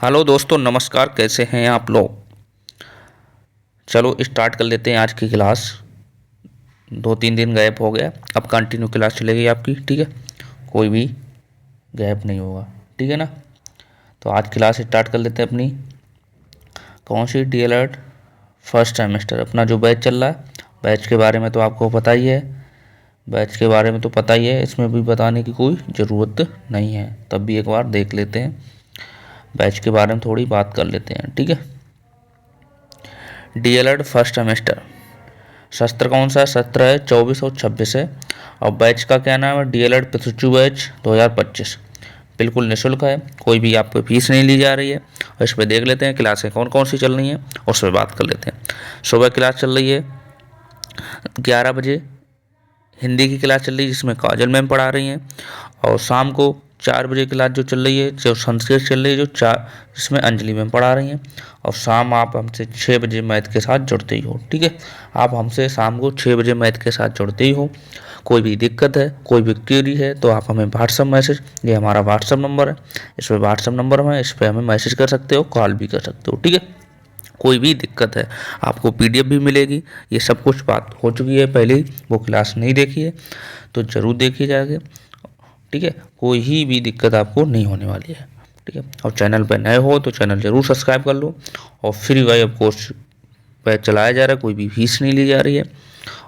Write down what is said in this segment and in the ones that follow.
Hello दोस्तों, नमस्कार। कैसे हैं आप लोग? चलो स्टार्ट कर लेते हैं आज की क्लास। 2-3 दिन गैप हो गया, अब कंटिन्यू क्लास चलेगी आपकी। ठीक है, कोई भी गैप नहीं होगा। ठीक है ना? तो आज क्लास स्टार्ट कर लेते हैं अपनी। कौन सी? डीएलएड फर्स्ट सेमेस्टर अपना जो बैच चल रहा है। बैच के बारे में तो आपको पता ही है। बैच के बारे में तो पता ही है, इसमें भी बताने की कोई ज़रूरत नहीं है। तब भी एक बार देख लेते हैं, बैच के बारे में थोड़ी बात कर लेते हैं। ठीक है, डीएलएड फर्स्ट सेमेस्टर सत्र कौन सा है? सत्र है 24 और 26 है। और बैच का क्या नाम है? डीएलएड प्रशिक्षु बैच 2025। बिल्कुल निःशुल्क है, कोई भी आपको फीस नहीं ली जा रही है। और इस पर देख लेते हैं क्लासें कौन कौन सी चल रही हैं और उस पर बात कर लेते हैं। सुबह क्लास चल रही है 11 बजे, हिंदी की क्लास चल रही है जिसमें काजल मैम पढ़ा रही हैं। और शाम को 4 बजे क्लास जो चल रही है, जो संस्कृत चल रही है, जो जिसमें अंजलि मैम पढ़ा रही हैं। और शाम आप हमसे 6 बजे मैथ के साथ जुड़ते ही हो। ठीक है, आप हमसे शाम को 6 बजे मैथ के साथ जुड़ते ही हो। कोई भी दिक्कत है, कोई भी क्वेरी है तो आप हमें व्हाट्सअप मैसेज, ये हमारा व्हाट्सअप नंबर है, इस पर व्हाट्सअप नंबर है, इस पर हमें मैसेज कर सकते हो, कॉल भी कर सकते हो। ठीक है, कोई भी दिक्कत है आपको पीडीएफ भी मिलेगी। ये सब कुछ बात हो चुकी है पहले ही, वो क्लास नहीं देखी है तो ज़रूर देखी जाएगी। ठीक है, कोई ही भी दिक्कत आपको नहीं होने वाली है। ठीक है, और चैनल पर नए हो तो चैनल ज़रूर सब्सक्राइब कर लो। और फ्री वाई ऑफ कोर्स बैच चलाया जा रहा है, कोई भी फीस नहीं ली जा रही है।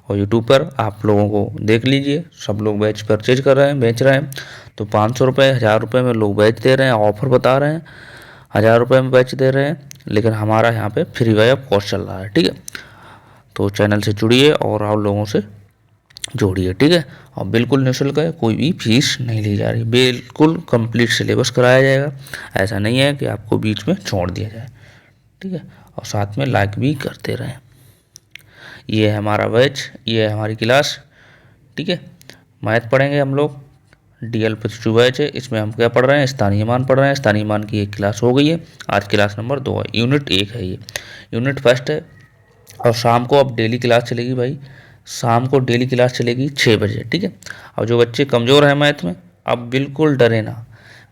और यूट्यूब पर आप लोगों को देख लीजिए, सब लोग बैच परचेज कर रहे हैं, बेच रहे हैं। तो 500 रुपये 1000 रुपये में लोग बैच दे रहे हैं, ऑफर बता रहे हैं। 1000 रुपये में बैच दे रहे हैं, लेकिन हमारा यहाँ पे फ्री वाई ऑफ कोर्स चल रहा है। ठीक है, तो चैनल से जुड़िए और आप लोगों से जोड़िए। ठीक है, और बिल्कुल निःशुल्क है, कोई भी फीस नहीं ली जा रही, बिल्कुल कंप्लीट सिलेबस कराया जाएगा। ऐसा नहीं है कि आपको बीच में छोड़ दिया जाए। ठीक है, और साथ में लाइक भी करते रहें। ये है हमारा बैच, ये है हमारी क्लास। ठीक है, मैथ पढ़ेंगे हम लोग। डीएल प्रशिक्षु बैच है, इसमें हम क्या पढ़ रहे हैं? स्थानीय मान पढ़ रहे हैं। स्थानीय मान की एक क्लास हो गई है, आज क्लास नंबर 2 है, यूनिट 1 है, ये यूनिट फर्स्ट है। और शाम को अब डेली क्लास चलेगी भाई, शाम को डेली क्लास चलेगी 6 बजे। ठीक है, और जो बच्चे कमज़ोर हैं मैथ में, अब बिल्कुल डरे ना,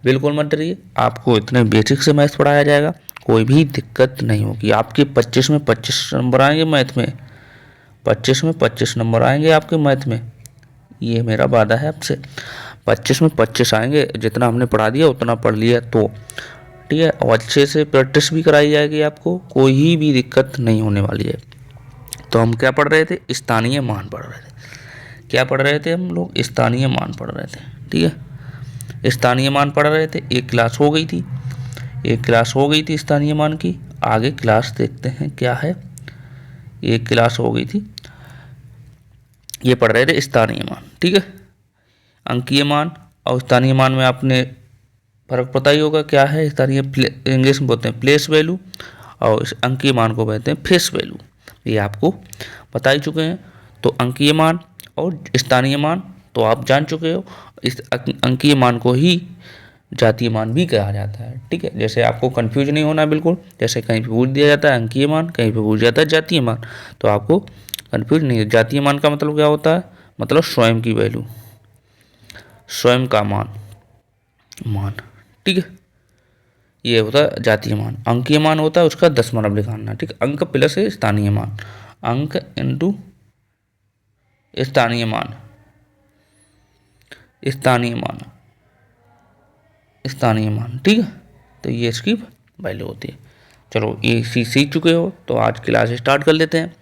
बिल्कुल मत डरिए। आपको इतने बेसिक से मैथ पढ़ाया जाएगा, कोई भी दिक्कत नहीं होगी। आपके 25 में 25 नंबर आएंगे मैथ में, 25 में 25 नंबर आएंगे आपके मैथ में, ये मेरा वादा है आपसे। 25 में 25 आएंगे, जितना हमने पढ़ा दिया उतना पढ़ लिया तो। ठीक है, और अच्छे से प्रैक्टिस भी कराई जाएगी, आपको कोई भी दिक्कत नहीं होने वाली है। तो हम क्या पढ़ रहे थे? स्थानीय मान पढ़ रहे थे। क्या पढ़ रहे थे हम लोग? स्थानीय मान पढ़ रहे थे। ठीक है, स्थानीय मान पढ़ रहे थे। एक क्लास हो गई थी, एक क्लास हो गई थी स्थानीय मान की। आगे क्लास देखते हैं क्या है। एक क्लास हो गई थी, ये पढ़ रहे थे स्थानीय मान। ठीक है, अंकीय मान और स्थानीय मान में आपने फर्क पता ही होगा क्या है। स्थानीय इंग्लिश में बोलते हैं प्लेस वैल्यू, और इस अंकीय मान को कहते हैं फेस वैल्यू। ये आपको बता ही चुके हैं। तो अंकीय मान और स्थानीय मान तो आप जान चुके हो। इस अंकीय मान को ही जातीय मान भी कहा जाता है। ठीक है, जैसे आपको कंफ्यूज नहीं होना बिल्कुल, जैसे कहीं पे पूछ दिया जाता है अंकीय मान, कहीं पे पूछ जाता है जातीय मान, तो आपको कंफ्यूज नहीं है। जातीय मान का मतलब क्या होता है? मतलब स्वयं की वैल्यू, स्वयं का मान। ठीक है, ये होता है जातीय मान। अंकीय मान होता है उसका दशमलव निकालना। ठीक है, अंक प्लस स्थानीय मान, अंक इंटू स्थानीय मान, स्थानीय मान, स्थानीय मान। ठीक है, तो ये इसकी वैल्यू होती है। चलो ये सीख चुके हो, तो आज क्लास स्टार्ट कर लेते हैं।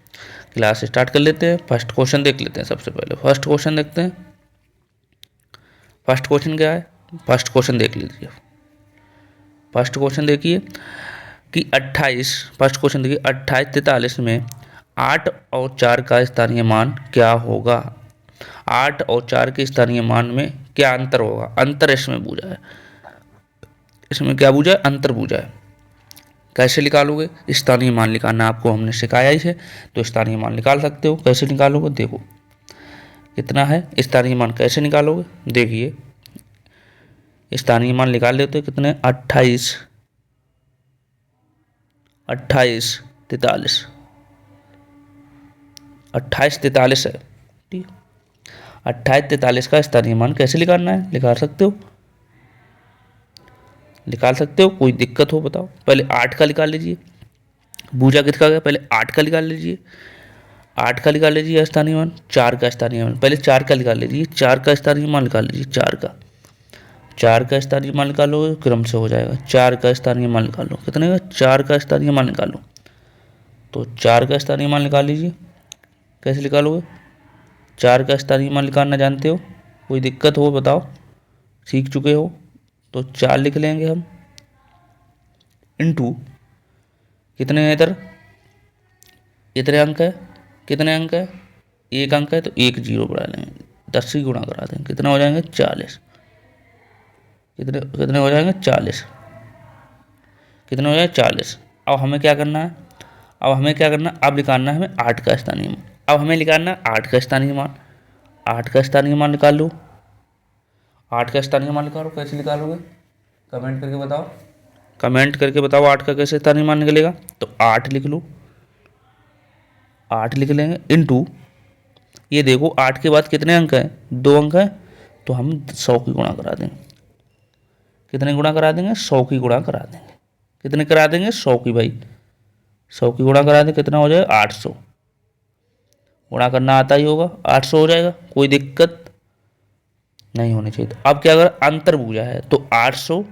क्लास स्टार्ट कर लेते हैं, फर्स्ट क्वेश्चन देख लेते हैं। सबसे पहले फर्स्ट क्वेश्चन देखते हैं। फर्स्ट क्वेश्चन क्या है? फर्स्ट क्वेश्चन देख लीजिए। फर्स्ट क्वेश्चन देखिए कि 28, फर्स्ट क्वेश्चन देखिए 2843 में 8 और 4 का स्थानीय मान क्या होगा? 8 और 4 के स्थानीय मान में क्या अंतर होगा? अंतर इसमें पूछा है। इसमें क्या पूछा है? अंतर पूछा है। कैसे निकालोगे? स्थानीय मान निकालना आपको हमने सिखाया ही है, तो स्थानीय मान निकाल सकते हो। कैसे निकालोगे? देखो कितना है स्थानीय मान, कैसे निकालोगे? देखिए स्थानीय मान निकाल लेते हो कितने? 28 28 43, 28 43 है। ठीक, 28 43 का स्थानीय मान कैसे निकालना है? निकाल सकते हो। निकाल सकते हो, कोई दिक्कत हो बताओ। पहले 8 का निकाल लीजिए, भूजा किसका गया, पहले 8 का निकाल लीजिए, 8 का निकाल लीजिए स्थानीय मान, 4 का स्थानीय मान, पहले 4 का निकाल लीजिए, 4 का स्थानीय मान निकाल लीजिए, 4 का स्थानीय मान निकालो, क्रम से हो जाएगा। 4 का स्थानीय मान निकालो, कितने का, 4 का स्थानीय मान निकालो। तो 4 का स्थानीय मान निकाल लीजिए, कैसे निकालोगे, 4 का स्थानीय मान निकालना जानते हो, कोई दिक्कत हो बताओ, सीख चुके हो। तो 4 लिख लेंगे हम, इंटू कितने हैं इधर, इतने अंक है, कितने अंक है, 1 अंक है, तो 1 जीरो बढ़ा लेंगे, 10 से गुणा करा देंगे, कितने हो जाएंगे 40, कितने कितने हो जाएंगे 40, कितने हो जाएंगे 40। अब हमें क्या करना है, अब हमें क्या करना है, अब निकालना है हमें 8 का स्थानीय मान। अब हमें निकालना है 8 का स्थानीय मान, 8 का स्थानीय मान निकाल लो, 8 का स्थानीय मान निकालो, कैसे निकालोगे, कमेंट करके बताओ, कमेंट करके बताओ 8 का कैसे स्थानीय मान निकलेगा। तो 8 लिख लो, 8 लिख लेंगे, इंटू ये देखो 8 के बाद कितने अंक हैं, 2 अंक हैं, तो हम 100 की गुणा करा देंगे, कितने गुणा करा देंगे, 100 की गुणा करा देंगे, कितने करा देंगे 100 की भाई, 100 की गुणा करा दें, कितना हो जाएगा 800, गुणा करना आता ही होगा, 800 हो जाएगा, कोई दिक्कत नहीं होनी चाहिए। तो अब क्या अगर अंतर्भुजा है तो 800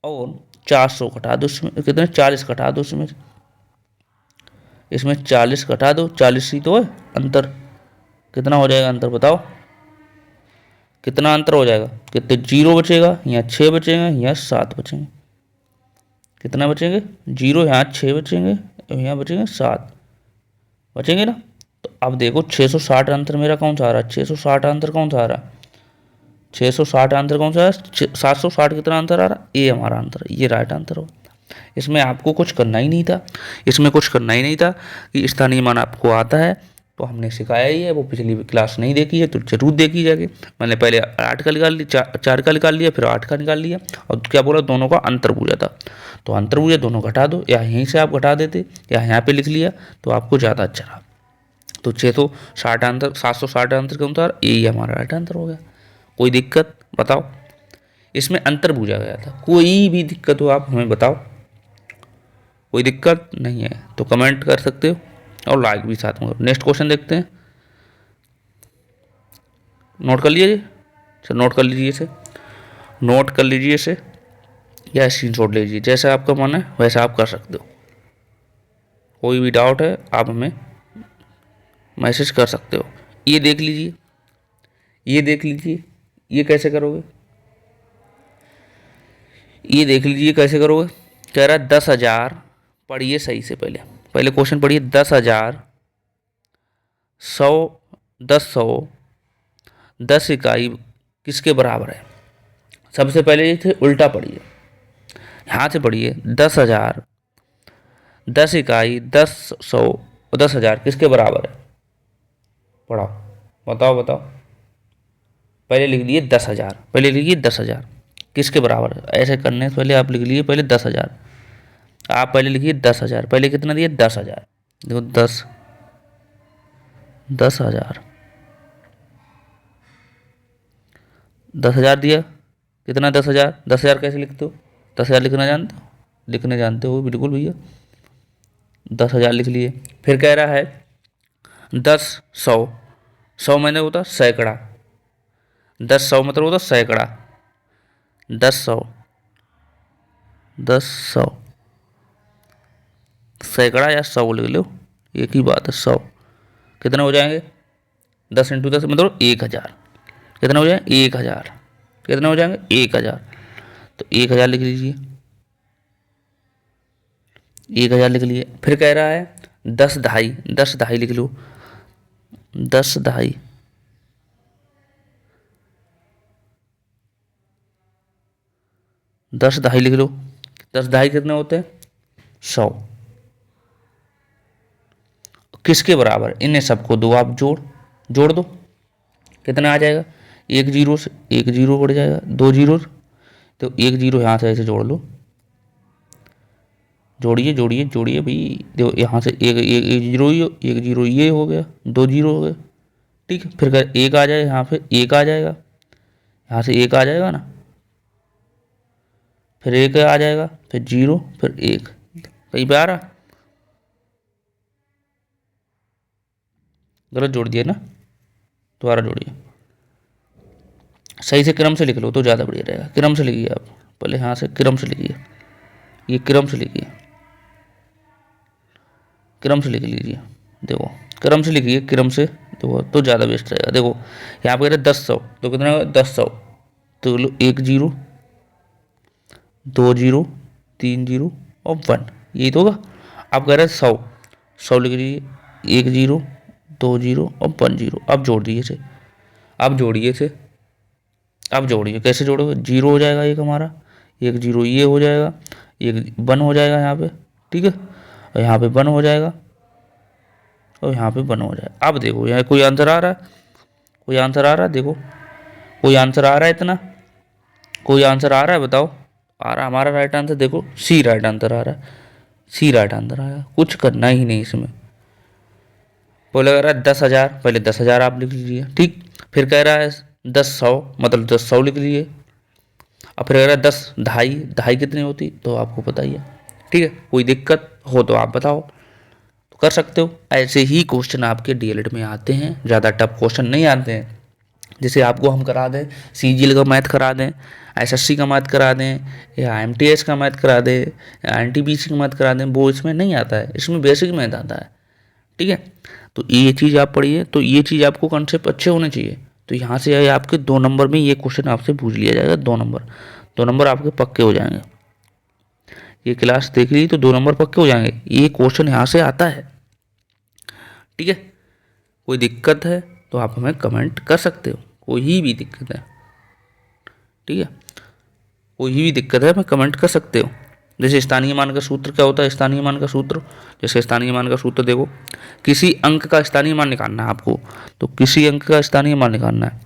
और 400 घटा दो, इसमें कितने 40 घटा दो, इसमें 40 घटा दो, 40 ही तो है अंतर, कितना हो जाएगा अंतर बताओ, कितना अंतर हो जाएगा, कितने जीरो बचेगा, यहाँ 6 बचेंगे, यहाँ 7 बचेंगे, कितना बचेंगे जीरो, यहाँ 6 बचेंगे, यहाँ बचेंगे 7 बचेंगे ना। तो अब देखो 660 अंतर मेरा कौन सा आ रहा है, 660 अंतर कौन सा आ रहा है, 660 अंतर कौन सा है, 760 कितना अंतर आ रहा है, ये हमारा अंतर है, ये राइट आंसर हो। इसमें आपको कुछ करना ही नहीं था, इसमें कुछ करना ही नहीं था कि स्थानीय मान आपको आता है, तो हमने सिखाया ही है, वो पिछली क्लास नहीं देखी है तो जरूर देखी जाएगी। मैंने पहले 8 का निकाल लिया, 4 का निकाल लिया, फिर 8 का निकाल लिया, और क्या बोला, दोनों का अंतर पूछा था, तो अंतर पूछा दोनों घटा दो, या यहीं से आप घटा देते या यहाँ पे लिख लिया तो आपको ज़्यादा अच्छा रहा। तो 660 आंसर, 760 आंसर के अनुसार यही हमारा राइट आंसर हो गया। कोई दिक्कत बताओ, इसमें अंतर पूछा गया था, कोई भी दिक्कत हो आप हमें बताओ, कोई दिक्कत नहीं है तो कमेंट कर सकते हो और लाइक भी साथ में। नेक्स्ट क्वेश्चन देखते हैं, नोट कर लीजिए सर, नोट कर लीजिए इसे, नोट कर लीजिए इसे या स्क्रीनशॉट ले लीजिए, जैसा आपका मन है वैसा आप कर सकते हो। कोई भी डाउट है आप हमें मैसेज कर सकते हो। ये देख लीजिए, ये देख लीजिए, ये कैसे करोगे, ये देख लीजिए कैसे करोगे। कह रहा है 10,000, पढ़िए सही से, पहले पहले क्वेश्चन पढ़िए, 10,000, 100, 10 10 इकाई किसके बराबर है। सबसे पहले ये थे उल्टा पढ़िए, यहाँ से पढ़िए, 10,000, 10 इकाई, 10 और 10,000 किसके बराबर है, पढ़ाओ बताओ बताओ। पहले लिख लिए 10,000, पहले लिखिए 10,000 किसके बराबर है, ऐसे करने से पहले आप लिख लीजिए पहले 10,000, आप पहले लिखिए 10,000, पहले कितना दिए 10,000, देखो 10,000, 10,000 दिया, कितना 10,000, 10,000 कैसे लिखते हो, 10,000 लिखना जानते हो, लिखने जानते हो बिल्कुल भैया, 10,000 लिख लिए। फिर कह रहा है 10, 100, 100 मैंने होता सैकड़ा, 10, 100 मतलब होता सैकड़ा, 10, 100, 10, 100 सैकड़ा या 100 लिख लो, एक ही बात है, 100 कितने हो जाएंगे, 10 इंटू 10 मतलब 1,000, कितने हो जाएंगे 1,000, कितने हो जाएंगे 1,000, तो 1,000 लिख लीजिए, 1,000 लिख लिए। फिर कह रहा है 10 दहाई, 10 दहाई लिख लो, 10 दहाई, 10 दहाई लिख लो, 10 दहाई कितने होते हैं 100, किसके बराबर, इन्हें सबको दो आप जोड़ दो, कितना आ जाएगा, एक जीरो से एक जीरो बढ़ जाएगा, 2 जीरो, तो एक जीरो यहाँ से ऐसे जोड़ लो, जोड़िए जोड़िए जोड़िए भाई, देखो यहाँ से एक एक एक जीरो ही, एक जीरो ये हो गया, 2 जीरो हो गए, ठीक है। फिर एक आ जाए यहाँ पे, एक आ जाएगा यहाँ से, एक आ जाएगा ना, फिर 1 आ जाएगा, फिर 0, फिर 1। कहीं पे आ रहा? गलत जोड़ दिया ना, दोबारा जोड़िए। सही से क्रम से लिख लो तो ज़्यादा बढ़िया रहेगा। क्रम से लिखिए आप, पहले यहाँ से क्रम से लिखिए, ये क्रम से लिखिए, क्रम से लिख लीजिए। देखो क्रम से लिखिए, क्रम से देखो तो ज़्यादा बेस्ट रहेगा। देखो यहाँ पे 10 100, तो कितना होगा 10 100, तो 1 0 2 0 3 0 और 1, यही तो होगा। आप कह रहे हैं 100 लिख लीजिए, 1 0 2 0 और 1 0। अब जोड़ दिए से, अब जोड़िए से, अब जोड़िए। कैसे जोड़ोगे? 0 हो जाएगा एक हमारा, 1 0 ये हो जाएगा, 1 1 हो जाएगा यहाँ पे, ठीक है, और यहाँ पे 1 हो जाएगा, और यहाँ पे 1 हो जाएगा। अब देखो यहाँ कोई आंसर आ रहा है, कोई आंसर आ रहा है? देखो कोई आंसर आ रहा है इतना, कोई आंसर आ रहा है? बताओ। आ रहा हमारा राइट आंसर, देखो सी राइट आंसर आ रहा है, सी राइट आंसर आया। कुछ करना ही नहीं इसमें। बोले कह रहा है 10,000, पहले 10,000 आप लिख लीजिए, ठीक। फिर कह रहा है 10 100, मतलब 10 100 लिख लीजिए। अब फिर कह रहा है 10 ढाई, ढाई कितनी होती तो आपको पता ही है, ठीक है। कोई दिक्कत हो तो आप बताओ, तो कर सकते हो। ऐसे ही क्वेश्चन आपके डीएलएड में आते हैं, ज़्यादा टफ क्वेश्चन नहीं आते हैं। जैसे आपको हम करा दें सीजीएल का मैथ करा दें, एसएससी का मैथ करा दें, या एमटीएस का मैथ करा दें, या एनटीपीसी का मैथ करा दें, वो इसमें नहीं आता है। इसमें बेसिक मैथ आता है, ठीक है। तो ये चीज़ आप पढ़िए, तो ये चीज़ आपको कॉन्सेप्ट अच्छे होने चाहिए। तो यहाँ से आपके 2 नंबर में ये क्वेश्चन आपसे पूछ लिया जाएगा, 2 नंबर आपके पक्के हो जाएंगे। ये क्लास देख ली तो 2 नंबर पक्के हो जाएंगे, ये क्वेश्चन यहाँ से आता है, ठीक है। कोई दिक्कत है तो आप हमें कमेंट कर सकते हो, कोई भी दिक्कत है, ठीक है, कोई भी दिक्कत है हमें कमेंट कर सकते हो। जैसे स्थानीय मान का सूत्र क्या होता है? स्थानीय मान का सूत्र, जैसे स्थानीय मान का सूत्र देखो, किसी अंक का स्थानीय मान निकालना है आपको, तो किसी अंक का स्थानीय मान निकालना है,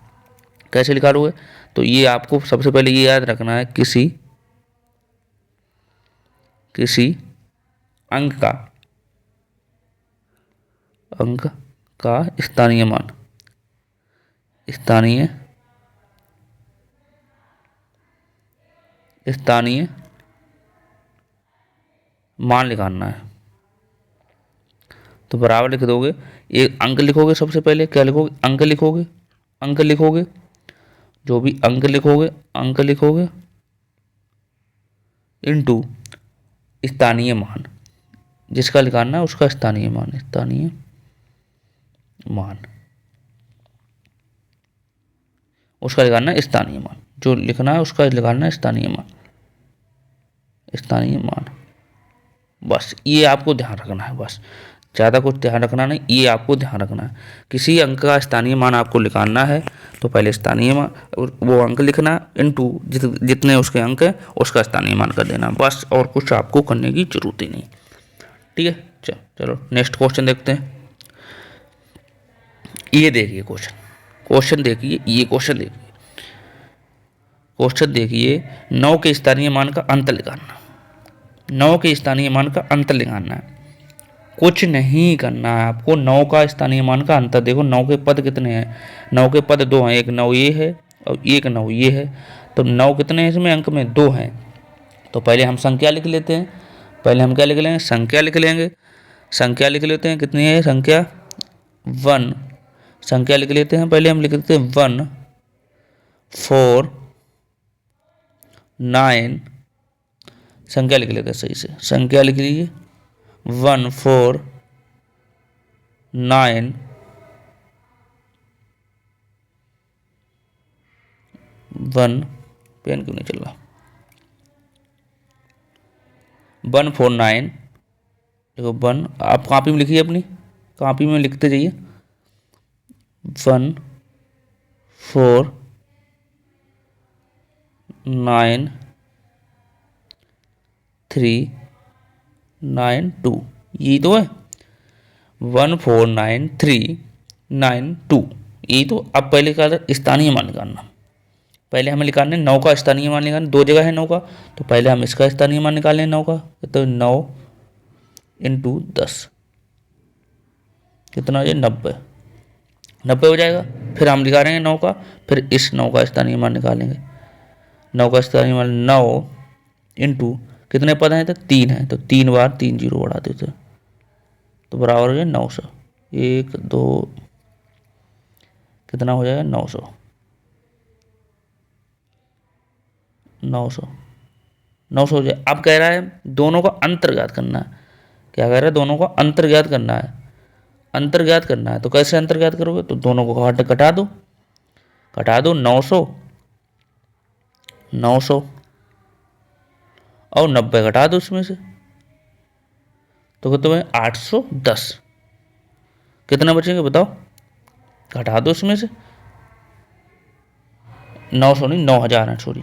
कैसे निकालोगे? तो ये आपको सबसे पहले ये याद रखना है, किसी अंक का स्थानीय मान निकालना है। तो बराबर लिख दोगे, एक अंक लिखोगे, सबसे पहले क्या लिखोगे? अंक लिखोगे, जो भी अंक लिखोगे इनटू स्थानीय मान, जिसका निकालना है उसका स्थानीय मान, उसका निकालना है स्थानीय मान, जो लिखना है उसका निकालना है स्थानीय मान। बस ये आपको ध्यान रखना है, बस ज़्यादा कुछ ध्यान रखना नहीं, ये आपको ध्यान रखना है। किसी अंक का स्थानीय मान आपको निकालना है तो पहले स्थानीय मान, वो अंक लिखना इनटू जितने उसके अंक हैं उसका स्थानीय मान कर देना, बस। और कुछ आपको करने की जरूरत ही नहीं, ठीक है। चलो नेक्स्ट क्वेश्चन देखते हैं। ये देखिए क्वेश्चन देखिए, ये क्वेश्चन देखिए, 9 के स्थानीय मान का अंतर निकालना, 9 के स्थानीय मान का अंतर निकालना है। कुछ नहीं करना है आपको, 9 का स्थानीय मान का अंतर। देखो 9 के पद कितने हैं? 9 के पद 2 हैं, एक 9 ये है और एक 9 ये है, तो 9 कितने हैं इसमें? अंक में 2 हैं। तो पहले हम संख्या लिख लेते हैं, पहले हम क्या लिख लेंगे? संख्या लिख लेंगे, संख्या लिख लेते हैं। कितनी है संख्या? 1। संख्या लिख लेते हैं, पहले हम लिख लेते हैं 1 4 9। संख्या लिख लेते हैं सही से, संख्या लिख लीजिए 1 4 9 1। पेन क्यों नहीं चल रहा? 1 4 9। देखो 1, आप कॉपी में लिखिए, अपनी कॉपी में लिखते जाइए। 1 4 9 3 9 2, यही तो है। 1 4 9 3 9 2, यही तो। अब पहले क्या स्थानीय मान निकालना, पहले हमें निकालने 9 का स्थानीय मान निकालना, 2 जगह है 9 का, तो पहले हम इसका स्थानीय मान निकालें 9 का, तो 9 इंटू 10 कितना हो जाए? 90 हो जाएगा। फिर हम निकालेंगे 9 का, फिर इस 9 का स्थानीय मान निकालेंगे। 9 का स्थानीय मान 9 इंटू कितने पद हैं तो 3 है, तो 3 बार 3 जीरो बढ़ा देते तो बराबर हो जाए 900। 1 2 कितना हो जाएगा 900। 900 900 हो जाए। अब कह रहा है दोनों का अंतर ज्ञात करना है। क्या कह रहा है? दोनों का अंतर ज्ञात करना है। अंतर ज्ञात करना है तो कैसे अंतर ज्ञात करोगे? तो दोनों को घटा दो। 900 900 और 90 घटा दो उसमें से, तो तुम्हें 810 कितना बचेंगे बताओ? घटा दो उसमें से। 900 नहीं 9000 है, सॉरी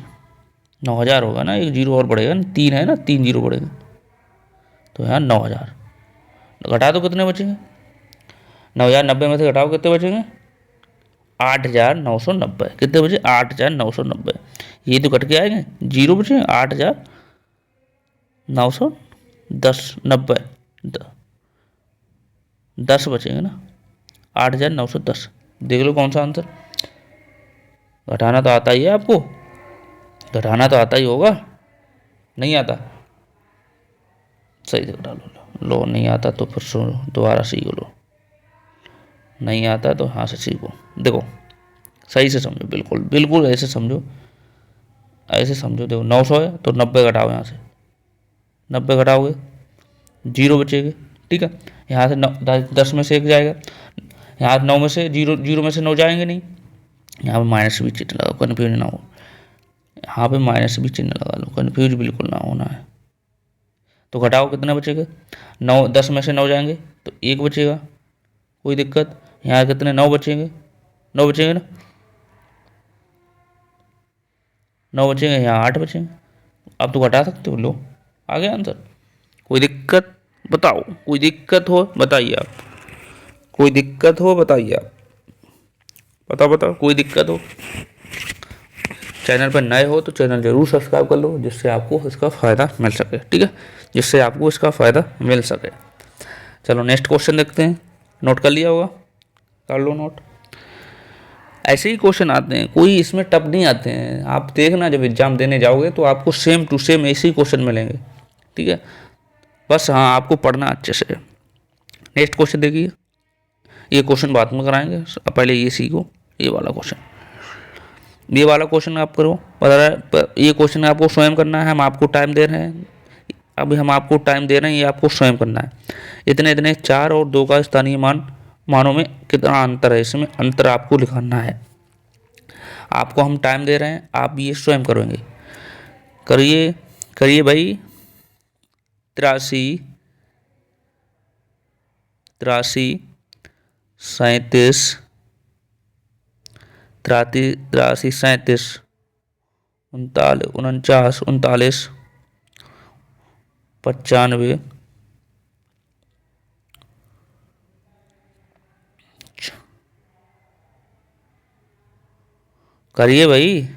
9000 होगा ना, एक जीरो और बढ़ेगा ना, 3 है ना, 3 जीरो बढ़ेगा तो यहाँ 9000 घटा दो कितने बचेंगे? 9090 में से घटाओ कितने बचेंगे? 8990। कितने बचे? 8990। ये तो कट के आएंगे, जीरो बचे 8910 90 10 बचेंगे ना, 8910। देख लो कौन सा आंसर। घटाना तो आता ही है आपको, घटाना तो आता ही होगा, नहीं आता? सही से घटा लो नहीं आता तो फिर दोबारा सीख लो, नहीं आता तो हाँ से सीखो। देखो सही से समझो, बिल्कुल बिल्कुल ऐसे समझो, ऐसे समझो। देखो 900 है तो 90 घटाओ, यहाँ से 90 घटाओगे जीरो बचेगा, ठीक है। यहाँ से 10 में से 1 जाएगा, यहाँ 9 में से जीरो में से 9 जाएंगे नहीं, यहाँ पे माइनस भी चिन्ह लगाओ, कन्फ्यूज ना हो। यहाँ पे माइनस भी चिन्ह लगा लो, कन्फ्यूज बिल्कुल ना होना है। तो घटाओ कितना बचेगा? 9 10 में से 9 जाएंगे तो 1 बचेगा, कोई दिक्कत? यहाँ कितने 9 बचेंगे, 9 बचेंगे ना, 9 बचेंगे, यहाँ 8 बचेंगे। अब तो घटा सकते हो, लो आ गया आंसर। कोई दिक्कत बताओ, कोई दिक्कत हो बताइए आप, कोई दिक्कत हो बताइए आप, बताओ कोई दिक्कत हो। चैनल पर नए हो तो चैनल जरूर सब्सक्राइब कर लो, जिससे आपको इसका फ़ायदा मिल सके, ठीक है, जिससे आपको इसका फ़ायदा मिल सके। चलो नेक्स्ट क्वेश्चन देखते हैं। नोट कर लिया होगा, कर लो नोट। ऐसे ही क्वेश्चन आते हैं, कोई इसमें टफ नहीं आते हैं। आप देखना जब एग्जाम देने जाओगे तो आपको सेम टू सेम ऐसे ही क्वेश्चन मिलेंगे, ठीक है। बस हाँ आपको पढ़ना अच्छे से। नेक्स्ट क्वेश्चन देखिए, ये क्वेश्चन बाद में कराएंगे, पहले ये सीखो। ये वाला क्वेश्चन, ये वाला क्वेश्चन आप करो, पता है ये क्वेश्चन आपको स्वयं करना है, हम आपको टाइम दे रहे हैं, अभी हम आपको टाइम दे रहे हैं, ये आपको स्वयं करना है। इतने इतने 4 और 2 का स्थानीय मानों में कितना अंतर है, इसमें अंतर आपको लिखना है। आपको हम टाइम दे रहे हैं, आप ये स्वयं करेंगे। करिए करिए भाई। 83 37 37 49 95 करिए भाई,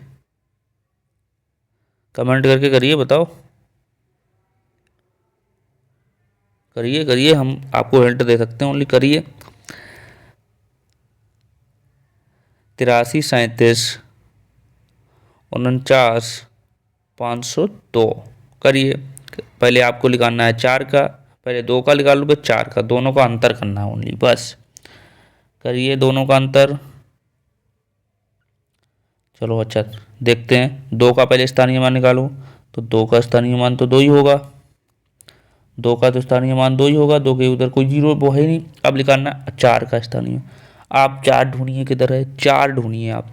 कमेंट करके करिए, बताओ करिए करिए, हम आपको हिंट दे सकते हैं, ओनली करिए। 83 37 49 502 करिए। पहले आपको निकालना है 4 का, पहले 2 का निकाल लो, फिर 4 का, दोनों का अंतर करना है ओनली, बस करिए दोनों का अंतर। चलो अच्छा देखते हैं, 2 का पहले स्थानीय मान निकालो, तो 2 का स्थानीय मान तो 2 ही होगा, 2 का तो स्थानीय मान 2 ही होगा, 2 के उधर कोई जीरो वो है नहीं। अब निकालना 4 का स्थानीय, आप 4 ढूंढिए किधर है, 4 ढूंढिए आप,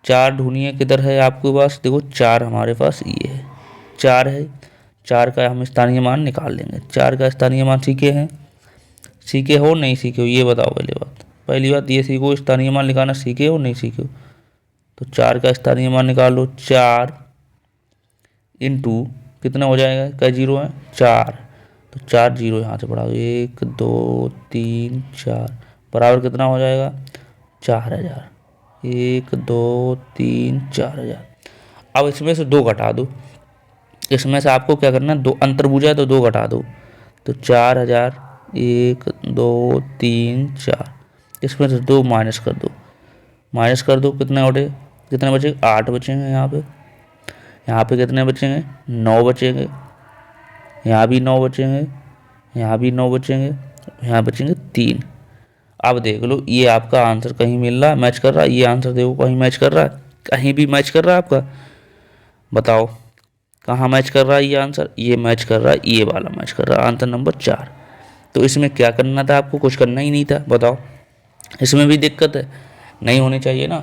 4 ढूंढिए किधर है आपके पास। देखो 4 हमारे पास ये है, 4 है, 4 का हम स्थानीय मान निकाल लेंगे। 4 का स्थानीय मान सीखे हैं, सीखे हो नहीं सीखे हो ये बताओ। पहली बात ये सीखो, स्थानीय मान निकालना सीखे हो नहीं सीखे हो। तो 4 का स्थानीय मान निकालो, 4 इंटू कितना हो जाएगा, क्या जीरो है 4, तो 4 जीरो यहाँ से बढ़ाओ, 1 2 3 4 बराबर कितना हो जाएगा 4000। 1 2 3 4000। अब इसमें से 2 घटा दो, इसमें से आपको क्या करना है, 2 अंतर पूछा है तो 2 घटा दो, तो 4000 1 2 3 4, इसमें से 2 माइनस कर दो, कितने बचे 8 बचेंगे यहाँ पे। यहाँ पे कितने बचेंगे, 9 बचेंगे, यहाँ भी 9 बचेंगे, यहाँ भी 9 बचेंगे, यहाँ बचेंगे 3। अब देख लो ये आपका आंसर कहीं मिल रहा है, मैच कर रहा है, ये आंसर देखो कहीं मैच कर रहा है, कहीं भी मैच कर रहा है आपका, बताओ कहाँ मैच कर रहा है ये आंसर, ये मैच कर रहा है, ये वाला मैच कर रहा है, आंसर नंबर 4। तो इसमें क्या करना था आपको, कुछ करना ही नहीं था, बताओ इसमें भी दिक्कत है, नहीं होनी चाहिए ना।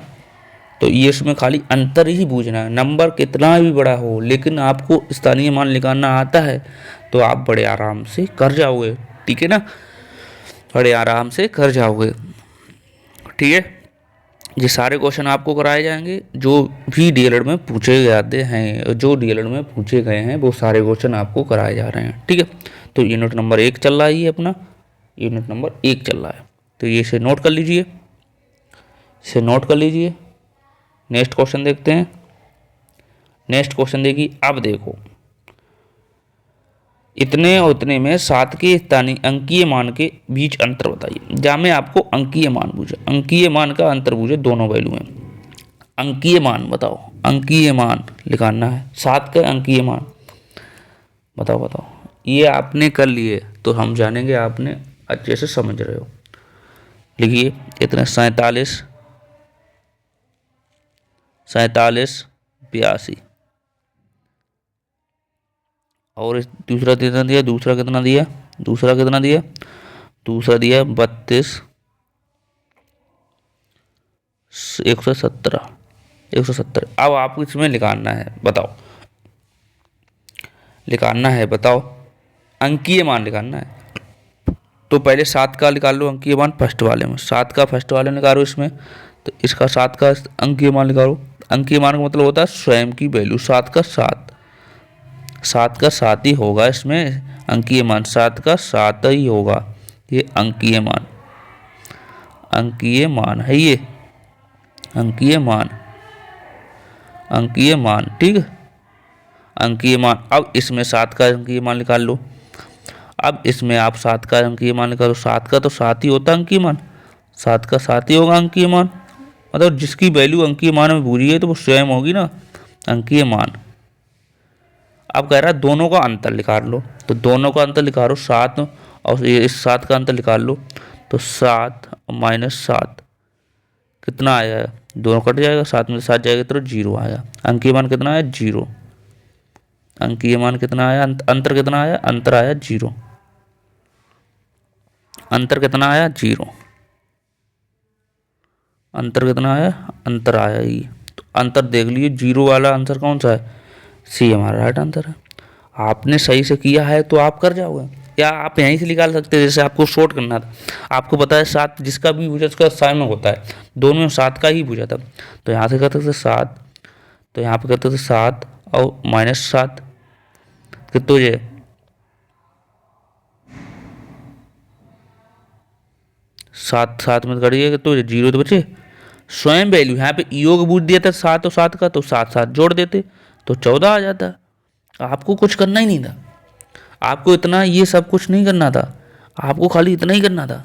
तो ये इसमें खाली अंतर ही पूछना है, नंबर कितना भी बड़ा हो, लेकिन आपको स्थानीय मान निकालना आता है तो आप बड़े आराम से कर जाओगे, ठीक है ना, बड़े आराम से कर जाओगे, ठीक है। ये सारे क्वेश्चन आपको कराए जाएंगे जो भी डीएलएड में पूछे जाते हैं, जो डीएलएड में पूछे गए हैं वो सारे क्वेश्चन आपको कराए जा रहे हैं, ठीक है। तो यूनिट नंबर 1 चल रहा है, ये अपना यूनिट नंबर 1 चल रहा है, तो ये इसे नोट कर लीजिए, इसे नोट कर लीजिए। नेक्स्ट क्वेश्चन देखते हैं। नेक्स्ट क्वेश्चन देखिए, अब देखो इतने और इतने में 7 के स्थानीय अंकीय मान के बीच अंतर बताइए। जहाँ में आपको अंकीय मान पूछे, अंकीय मान का अंतर पूछे दोनों वैल्यू में, अंकीय मान बताओ, अंकीय मान निकालना है, 7 का अंकीय मान बताओ, बताओ। ये आपने कर लिए तो हम जानेंगे आपने अच्छे से समझ रहे हो। लिखिए इतने 47, 82, और दूसरा कितना दिया, दूसरा कितना दिया, दूसरा कितना दिया, दूसरा दिया 32, 117, 170। अब आपको इसमें निकालना है, बताओ निकालना है, बताओ अंकीय मान निकालना है। तो पहले 7 का निकाल लो अंकीय मान फर्स्ट वाले में, 7 का फर्स्ट वाले में निकालो इसमें, तो इसका 7 का अंकीय मान निकालो। अंकीय मान का मतलब होता है स्वयं की वैल्यू, 7 का 7, 7 का 7 ही होगा इसमें अंकीय मान, 7 का 7 ही होगा ये अंकीय मान, अंकीय मान है ये, अंकीय मान, अंकीय मान, ठीक है, अंकीय मान। अब इसमें 7 का अंकीय मान निकाल लो, अब इसमें आप 7 का अंकीय मान निकालो, 7 का तो 7 ही होता है अंकीय मान, 7 का 7 ही होगा अंकीय मान, मतलब जिसकी वैल्यू अंकीय मान में पूरी है तो वो स्वयं होगी ना अंकीय मान। अब कह रहा है दोनों का अंतर निकाल लो, तो दोनों का अंतर निकालो 7 और इस 7 का अंतर निकाल लो, तो 7 -7 कितना आया, दोनों कट जाएगा, 7 में 7 जाएगा तो 0 आया, अंकीय मान कितना आया 0, अंकीय मान कितना आया, अंतर कितना आया, अंतर आया 0, अंतर कितना आया 0, अंतर कितना आया, अंतर आया ही, तो अंतर देख लीजिए 0 वाला आंसर कौन सा है, सी हमारा राइट आंसर है। आपने सही से किया है तो आप कर जाओगे, या आप यहीं से निकाल सकते हैं, जैसे आपको शॉर्ट करना था, आपको पता है 7 जिसका भी पूछा उसका साइन में होता है, दोनों में 7 का ही पूछा था, तो यहाँ से करते थे 7, तो यहाँ पे करते थे 7 और -7 कितना हो जाए, 7 में कट गया तो 0 तो बचे, स्वयं वैल्यू यहाँ पे योग पूछ दिया था 7 और 7 का, तो 7 जोड़ देते तो 14 आ जाता। आपको कुछ करना ही नहीं था, आपको इतना ये सब कुछ नहीं करना था, आपको खाली इतना ही करना था।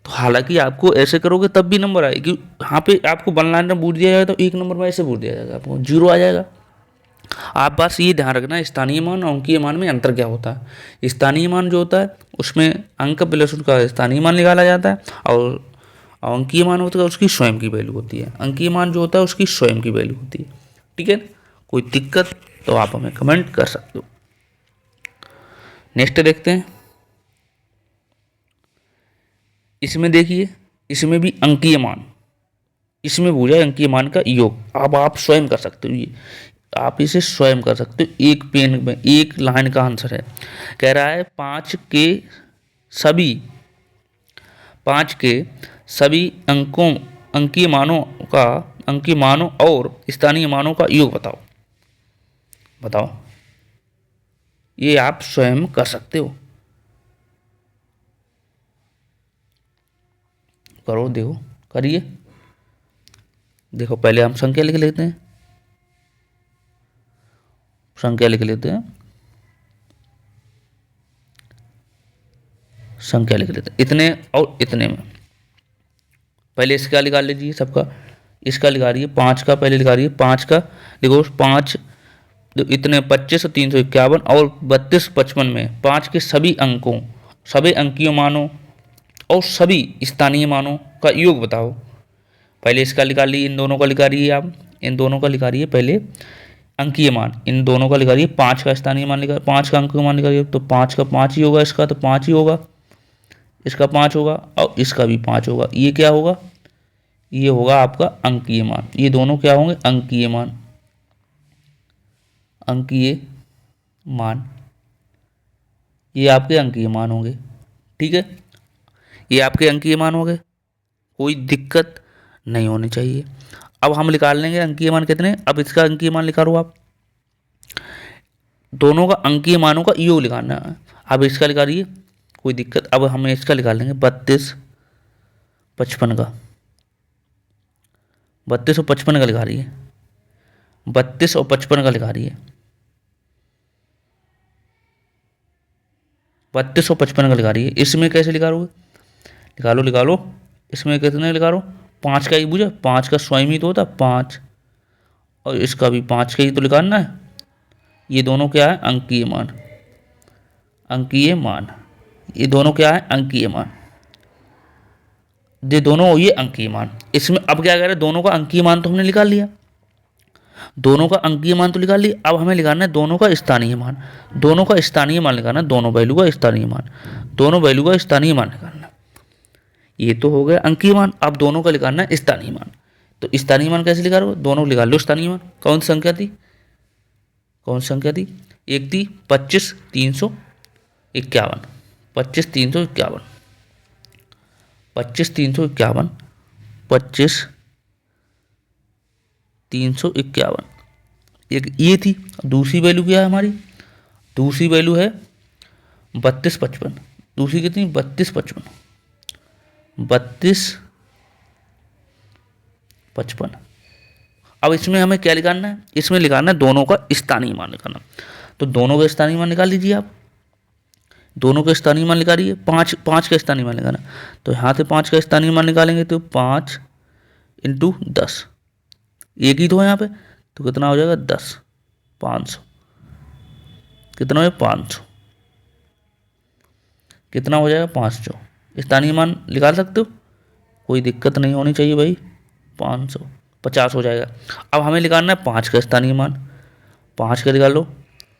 तो हालांकि आपको ऐसे करोगे तब भी नंबर आएगी, यहाँ पे आपको वन लाइन में पूछ दिया जाएगा तो 1 नंबर में ऐसे पूछ दिया जाएगा, आपको 0 आ जाएगा। आप बस ये ध्यान रखना स्थानीय मान और अंकीय मान में अंतर क्या होता है। स्थानीय मान जो होता है उसमें अंक प्लस उसका स्थानीय मान निकाला जाता है, और अंकीय मान होता है उसकी स्वयं की वैल्यू होती है, अंकीय मान जो होता है उसकी स्वयं की वैल्यू होती है, ठीक है। कोई दिक्कत तो आप हमें कमेंट कर सकते हो। नेक्स्ट देखते हैं, इसमें देखिए इसमें भी अंकीय मान, इसमें पूछा अंकीय मान का योग, अब आप स्वयं कर सकते हो, ये आप इसे स्वयं कर सकते हो, एक पेन में एक लाइन का आंसर है। कह रहा है 5 के सभी अंकों अंकीय मानों और स्थानीय मानों का योग बताओ, बताओ ये आप स्वयं कर सकते हो, करो देखो करिए। देखो पहले हम संख्या लिख लेते हैं, संख्या लिख लेते हैं, संख्या लिख लेते हैं, इतने और इतने में पहले इसका निकाल लीजिए सबका, इसका लिखा रही है 5 का, पहले लिखा रही है 5 का, देखो 5 इतने 25 और 351 और 32 55 में 5 के सभी अंकों, सभी अंकीय मानों और सभी स्थानीय मानों का योग बताओ। पहले इसका निकाल ली, इन दोनों का लिखा रही है आप, इन दोनों का लिखा रही है पहले अंकीय मान, इन दोनों का लिखा रही है 5 का स्थानीय मान लिखा, 5 का अंकीय मान लिखा रही है, तो 5 का 5 ही होगा, इसका तो 5 ही होगा, इसका 5 होगा और इसका भी 5 होगा। ये क्या होगा, ये होगा आपका अंकीय मान। ये दोनों क्या होंगे, अंकीय मान, अंकीय मान, ये आपके अंकीय मान होंगे। ठीक है, ये आपके अंकीय मान हो गए, कोई दिक्कत नहीं होनी चाहिए। अब हम निकाल लेंगे अंकीय मान कितने। अब इसका अंकीय मान निकालो आप, दोनों का अंकीय मानों का योग निकालना है। अब इसका निकाल रही है, कोई दिक्कत। अब हमें इसका निकाल लेंगे 32 55 का, 32 और 55 का लिखा रही है, 32 और 55 का लिखा रही है, 32 और 55 का लिखा रही है। इसमें कैसे निकालोगे, निकालो निकालो, इसमें कितने निकालो, 5 का ही बुझा, 5 का स्वयं ही तो होता 5, और इसका भी 5 का ही तो निकालना है। ये दोनों क्या है, अंकीय मान, अंकीय मान, ये दोनों क्या है, अंकीय मान, ये दोनों ये अंकीय मान। इसमें अब क्या कह रहे हैं, दोनों का अंकीय मान तो हमने निकाल लिया, दोनों का अंकीय मान तो निकाल लिया। अब हमें निकालना है दोनों का स्थानीय मान, दोनों का स्थानीय मान निकालना है, दोनों वैल्यू का स्थानीय मान, दोनों वैल्यू का स्थानीय मान निकालना। ये तो हो गया अंकीय मान। अब दोनों का निकालना है स्थानीय मान। तो स्थानीय मान कैसे निकालोगे, दोनों को निकाल लो स्थानीय मान। कौन सी संख्या थी, कौन सी संख्या थी, एक थी 25 351, 25 351, 25 351, 25 351, एक ये थी। दूसरी वैल्यू क्या है हमारी, दूसरी वैल्यू है 32 55, दूसरी कितनी 32 55, 32 55। अब इसमें हमें क्या निकालना है, इसमें निकालना है दोनों का स्थानीय मान निकालना। तो दोनों का स्थानीय मान निकाल लीजिए आप, दोनों का स्थानीय मान निकालिए। 5 5 का स्थानीय मान निकालना, तो यहाँ से 5 का स्थानीय मान निकालेंगे तो 5 इंटू 10, एक ही तो है यहाँ पे, तो कितना हो जाएगा 10, 500, कितना है 500, कितना हो जाएगा 500। स्थानीय मान निकाल सकते हो, कोई दिक्कत नहीं होनी चाहिए भाई, 550 हो जाएगा। अब हमें निकालना है 5 का स्थानीय मान, 5 का निकाल लो,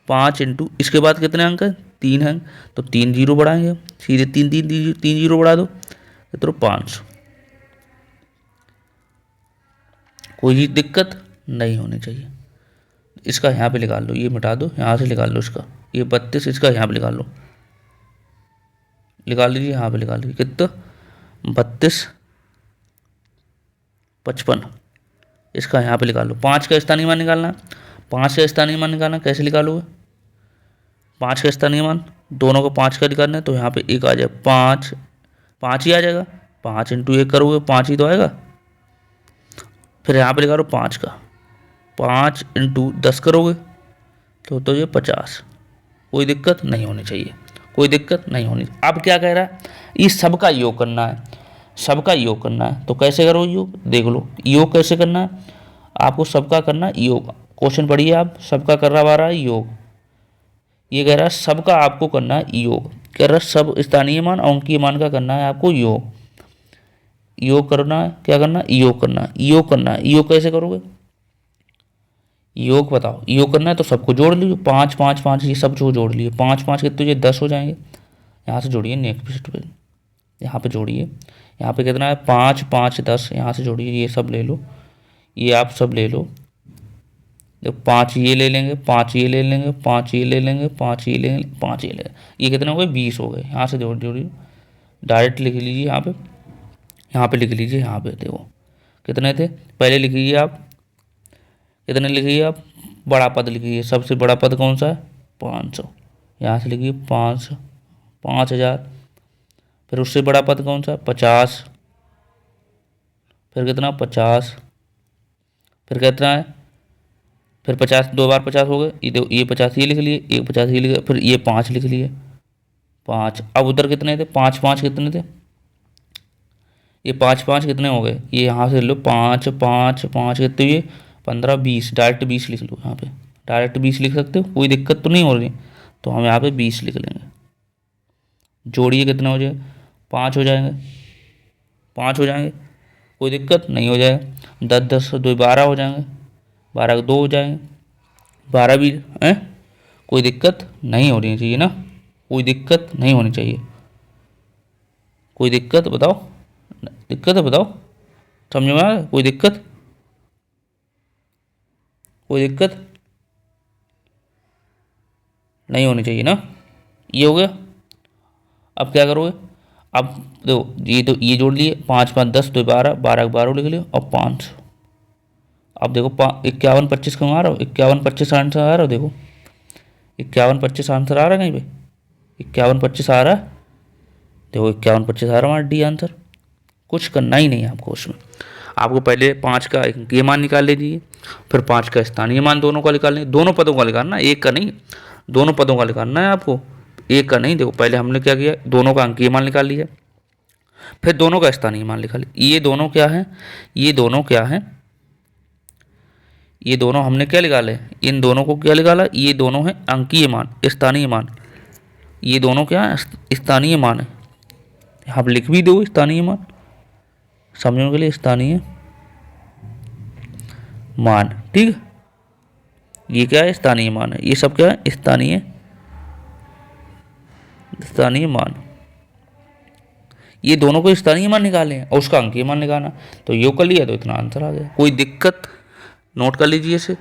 5 इंटू इसके बाद कितने अंक हैं, 3 अंक, तो 3 जीरो बढ़ाएंगे सीधे, 3 जीरो बढ़ा दो, तो 500, कोई दिक्कत नहीं होनी चाहिए। इसका यहाँ पे निकाल लो, ये मिटा दो, यहाँ से निकाल लो इसका, ये 32 इसका यहाँ पे निकाल लो, निकाल लीजिए, यहाँ पे निकाल लीजिए, कितना 32 55, इसका यहाँ पे निकाल लो। 5 का स्थानीय मान निकालना, 5 का स्थानीय मान निकालना, कैसे निकालोगे, 5 का स्थानीय मान, दोनों को 5 का निकालना है, तो यहाँ पे एक आ जाए 5, 5 ही आ जाएगा, 5 इंटू 1 करोगे 5 ही तो आएगा। फिर यहाँ पे निकालो 5 का, 5 इंटू 10 करोगे तो ये 50, कोई दिक्कत नहीं होनी चाहिए, कोई दिक्कत नहीं होनी। अब क्या कह रहा है, इस सबका योग करना है, सबका योग करना है, तो कैसे करो योग, देख लो योग कैसे करना है, आपको सबका करना है योग। क्वेश्चन पढ़िए आप, सबका करवा रहा है योग, ये कह रहा है सबका आपको करना है योग, कह रहा है सब स्थानीय मान अंकीय मान का करना है आपको योग, योग करना है, क्या करना है, योग करना है, योग करना है। योग कैसे करोगे, योग बताओ, योग करना है तो सबको जोड़ लीजिए, 5 5 5 ये सब जो जोड़ लिए, 5 5 कितने, ये 10 हो जाएंगे। यहाँ से जोड़िए नेक्स्ट पे, यहाँ पे जोड़िए, यहाँ पे कितना है 5 5 10, यहाँ से जोड़िए, ये सब ले लो, ये आप सब ले लो, जब 5 ये ले लेंगे, 5 ये ले लेंगे, 5 ये ले लेंगे, 5 ये ले लेंगे, 5 ये ले लेंगे, ये कितने हो गए 20 हो गए। यहाँ से जोड़िए, डायरेक्ट लिख लीजिए, यहाँ पे लिख लीजिए, यहाँ पे देखो कितने थे, पहले लिख लीजिए आप, कितने लिखिए आप, बड़ा पद लिखिए, सबसे बड़ा पद कौन सा है 500, यहाँ से लिखिए 500, 5000। फिर उससे बड़ा पद कौन सा 50, फिर कितना 50, फिर कितना है, फिर 50, 2 बार 50 हो गए, ये देखो ये 50 ये लिख लिए, एक 50 ये लिख लिया, फिर ये 5 लिख लिए 5। अब उधर कितने थे 5 5 कितने थे, ये 5 5 कितने हो गए, ये यहाँ से लो 5 5 5 कितने हुए 15 20, डायरेक्ट 20 लिख लो यहाँ पे, डायरेक्ट 20 लिख सकते हो, कोई दिक्कत तो नहीं हो रही। तो हम यहाँ पे 20 लिख लेंगे। जोड़िए कितने हो जाए, 5 हो जाएंगे, 5 हो जाएंगे, कोई दिक्कत नहीं, हो जाएगा। 10 10 2 12 हो जाएंगे, 12 के 2 हो जाएंगे, 12 भी हैं, कोई दिक्कत नहीं होनी चाहिए ना, कोई दिक्कत नहीं होनी चाहिए। कोई दिक्कत बताओ, दिक्कत है बताओ, समझ में आ रहा है? कोई दिक्कत, कोई दिक्कत नहीं होनी चाहिए ना। ये हो गया। अब क्या करोगे, अब देखो ये तो ये जोड़ लिए, 5 5 10 2 12, 12 के 12 लिख लियो, अब 500। अब देखो 51 25 क्यों आ रहा हो, 51 25 आंसर आ रहा हो, देखो 51 25 आंसर आ रहा है कहीं पे, 51 25 आ रहा है, देखो 51 25 आ रहा है हमारा डी आंसर। कुछ करना ही नहीं है आपको उसमें, आपको पहले 5 का अंकीय मान निकाल लीजिए, फिर 5 का स्थानीय मान दोनों का निकाल लीजिए, दोनों पदों का निकालना, एक का नहीं, दोनों पदों का निकालना है आपको, एक का नहीं। देखो पहले हमने क्या किया, दोनों का अंकीय मान निकाल लिया, फिर दोनों का स्थानीय मान निकाल लिया। ये दोनों क्या है, ये दोनों क्या है, ये दोनों हमने क्या निकाले, इन दोनों को क्या निकाला, ये दोनों है अंकीय मान, स्थानीय मान, ये दोनों क्या है, स्थानीय मान है। आप लिख भी दो स्थानीय मान समझने के लिए, स्थानीय मान, ठीक है। ये क्या है, स्थानीय मान है, ये सब क्या है, स्थानीय स्थानीय मान। ये दोनों को स्थानीय मान निकाले हैं और उसका अंकीय मान निकालना, तो यो कर लिया तो इतना आंसर आ गया। कोई दिक्कत, नोट कर लीजिए इसे,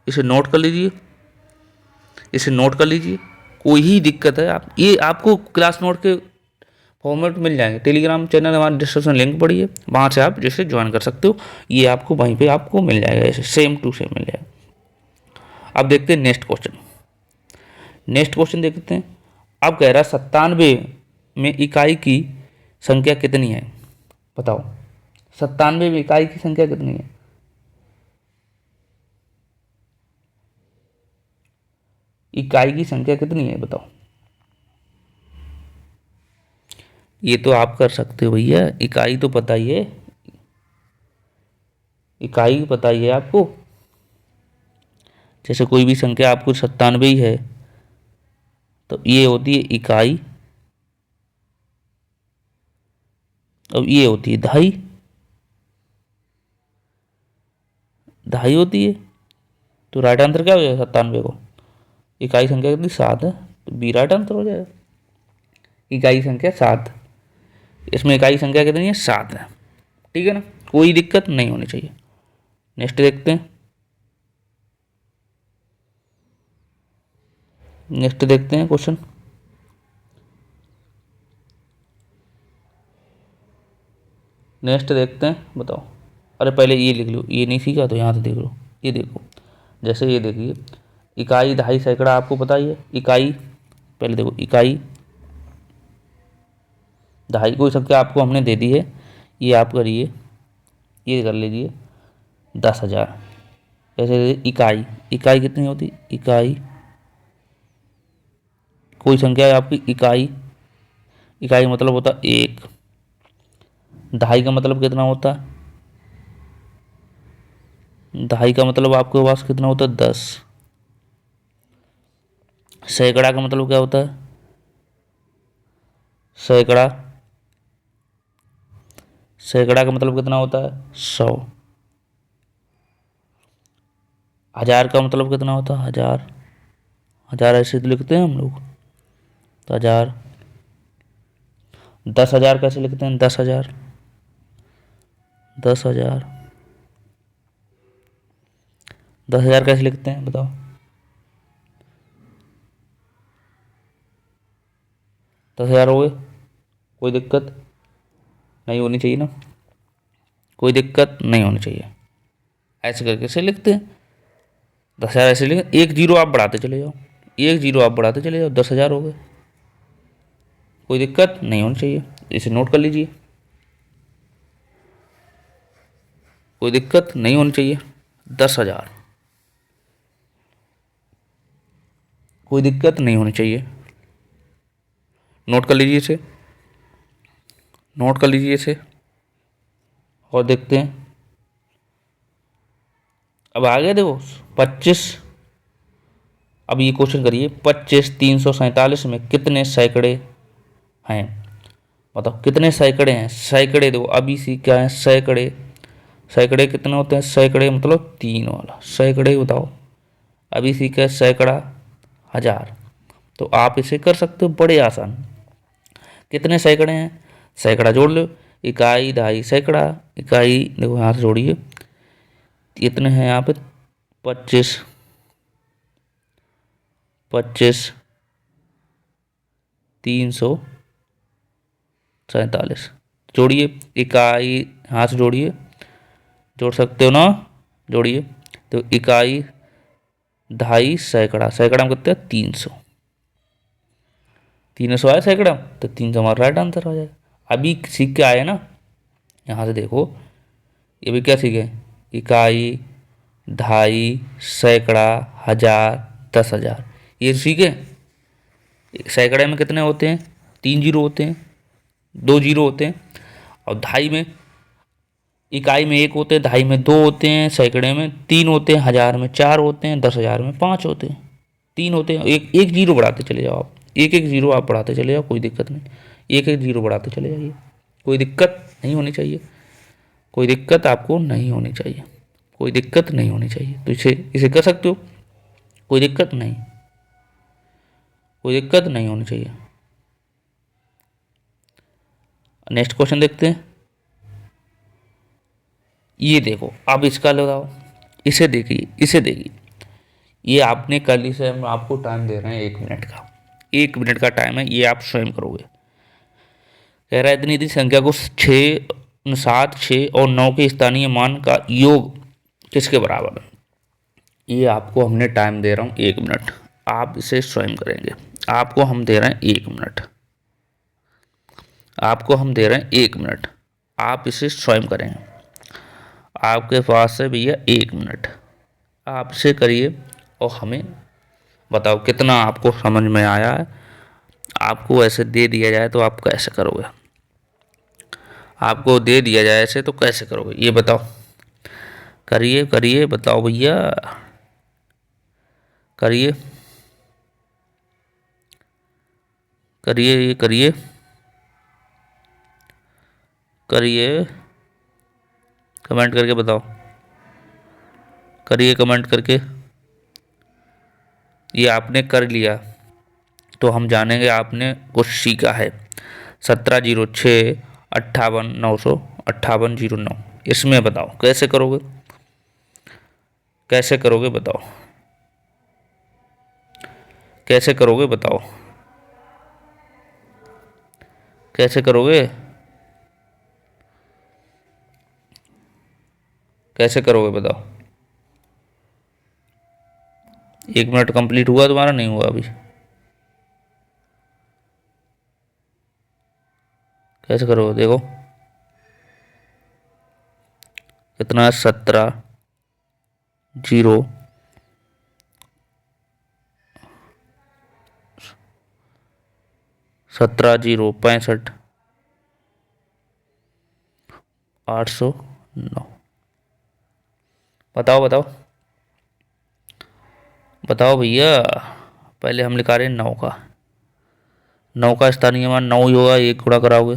इसे नोट कर लीजिए, इसे नोट कर लीजिए। कोई ही दिक्कत है आप, ये आपको क्लास नोट के फॉर्मेट मिल जाएंगे, टेलीग्राम चैनल हमारे डिस्क्रिप्शन लिंक पड़ी है, वहाँ से आप जैसे ज्वाइन कर सकते हो, ये आपको वहीं पे आपको मिल जाएगा, ऐसे सेम टू सेम मिल जाएगा। अब देखते हैं नेक्स्ट क्वेश्चन, नेक्स्ट क्वेश्चन देखते हैं। अब कह रहा है 97 में इकाई की संख्या कितनी है, बताओ 97 में इकाई की संख्या कितनी है। इकाई की संख्या कितनी है बताओ। ये तो आप कर सकते हो भैया, इकाई तो पता ही है, इकाई पता ही है आपको। जैसे कोई भी संख्या आपको 97 ही है तो ये होती है इकाई, अब ये होती है दहाई, दहाई होती है। तो राइट आंसर क्या हो जाएगा 97 को, इकाई संख्या कितनी 7 है, तो बी राइट आंसर हो जाएगा, इकाई संख्या 7। इसमें इकाई संख्या कितनी है 7 है, ठीक है ना, कोई दिक्कत नहीं होनी चाहिए। नेक्स्ट देखते हैं, नेक्स्ट देखते हैं क्वेश्चन। नेक्स्ट देखते हैं, बताओ। अरे पहले ये लिख लो, ये नहीं सीखा तो यहाँ से देख लो, ये देखो, जैसे ये देखिए इकाई दहाई सैकड़ा आपको पता ही है, इकाई पहले देखो, इकाई दहाई कोई संख्या आपको हमने दे दी है, ये आप करिए, ये कर लीजिए 10,000, ऐसे इकाई, इकाई कितनी होती, इकाई कोई संख्या है आपकी, इकाई, इकाई मतलब होता है 1, दहाई का मतलब कितना होता है, दहाई का मतलब आपके पास कितना होता है 10, सैकड़ा का मतलब क्या होता है, सैकड़ा, सैकड़ा का मतलब कितना होता है 100, हजार का मतलब कितना होता है 1000, हजार ऐसे तो लिखते हैं हम लोग, तो 1000। 10,000 कैसे लिखते हैं, 10,000, 10,000, 10,000 कैसे लिखते हैं बताओ, 10,000 हो गए, कोई दिक्कत नहीं होनी चाहिए ना, कोई दिक्कत नहीं होनी चाहिए, ऐसे करके से लिखते हैं 10,000, ऐसे लिखे, एक जीरो आप बढ़ाते चले जाओ, एक जीरो आप बढ़ाते चले जाओ, 10,000 हो गए, कोई दिक्कत नहीं होनी चाहिए, इसे नोट कर लीजिए, कोई दिक्कत नहीं होनी चाहिए, 10,000, कोई दिक्कत नहीं होनी चाहिए, नोट कर लीजिए इसे, नोट कर लीजिए इसे। और देखते हैं। अब आगे देखो 25। अब ये क्वेश्चन करिए, 25 347 में कितने सैकड़े हैं? बताओ कितने सैकड़े हैं। सैकड़े देखो अभी सी क्या है, सैकड़े। सैकड़े कितने होते हैं? सैकड़े मतलब 3 वाला सैकड़े। बताओ अभी सी क्या है, सैकड़ा, हजार। तो आप इसे कर सकते हो बड़े आसान। कितने सैकड़े हैं, सैकड़ा जोड़ लो। इकाई, दहाई, सैकड़ा। इकाई देखो यहाँ से जोड़िए, इतने हैं यहाँ पे 25, 25 347 जोड़िए। इकाई हाथ से जोड़िए, जोड़ सकते हो ना, जोड़िए। तो इकाई, दहाई, सैकड़ा। सैकड़ा में कितने? 300। 300 आया सैकड़ा, तो 300 हमारा राइट आंसर हो जाएगा। अभी सीख के आए ना, यहाँ से देखो ये भी क्या सीखे, इकाई, दहाई, सैकड़ा, हजार, 10,000, ये सीखे। सैकड़े में कितने होते हैं? 3 जीरो होते हैं, 2 जीरो होते हैं। और दहाई में, इकाई में 1 होते हैं, दहाई में 2 होते हैं, सैकड़े में 3 होते हैं, हजार में 4 होते हैं, 10,000 में 5 होते हैं। 3 होते हैं, एक एक जीरो बढ़ाते चले जाओ आप, एक एक जीरो आप बढ़ाते चले जाओ, कोई दिक्कत नहीं। एक एक जीरो बढ़ाते चले जाइए, कोई दिक्कत नहीं होनी चाहिए। कोई दिक्कत आपको नहीं होनी चाहिए, कोई दिक्कत नहीं होनी चाहिए। तो इसे इसे कर सकते हो, कोई दिक्कत नहीं, कोई दिक्कत नहीं होनी चाहिए। नेक्स्ट क्वेश्चन देखते हैं। ये देखो अब इसका लगाओ, इसे देखिए, इसे देखिए। ये आपने कर ली से, हम आपको टाइम दे रहे हैं 1 मिनट का। 1 मिनट का टाइम है, ये आप स्वयं करोगे। कह रहा है इतनी इतनी संख्या को 6, 7, 6 और 9 के स्थानीय मान का योग किसके बराबर है? ये आपको हमने टाइम दे रहा हूँ 1 मिनट, आप इसे स्वयं करेंगे। आपको हम दे रहे हैं 1 मिनट, आपको हम दे रहे हैं 1 मिनट, आप इसे स्वयं करेंगे। आपके पास है भैया 1 मिनट, आप इसे करिए और हमें बताओ कितना आपको समझ में आया है। आपको ऐसे दे दिया जाए तो आप कैसे करोगे? आपको दे दिया जाए ऐसे तो कैसे करोगे, ये बताओ। करिए करिए, बताओ भैया, करिए करिए, ये करिए, करिए, कमेंट करके बताओ, करिए कमेंट करके। ये आपने कर लिया तो हम जानेंगे आपने कुछ सीखा है। 1706 58 958 09, इसमें बताओ कैसे करोगे, कैसे करोगे बताओ, कैसे करोगे बताओ, कैसे करोगे, कैसे करोगे बताओ। 1 मिनट कंप्लीट हुआ तुम्हारा? नहीं हुआ अभी। कैसे करोगे देखो, कितना? 17 0 65 809। बताओ बताओ बताओ भैया। पहले हम लिखा रहे हैं 9 का, 9 का स्थानीय मान 9 ही होगा, 1 गुणा कराओगे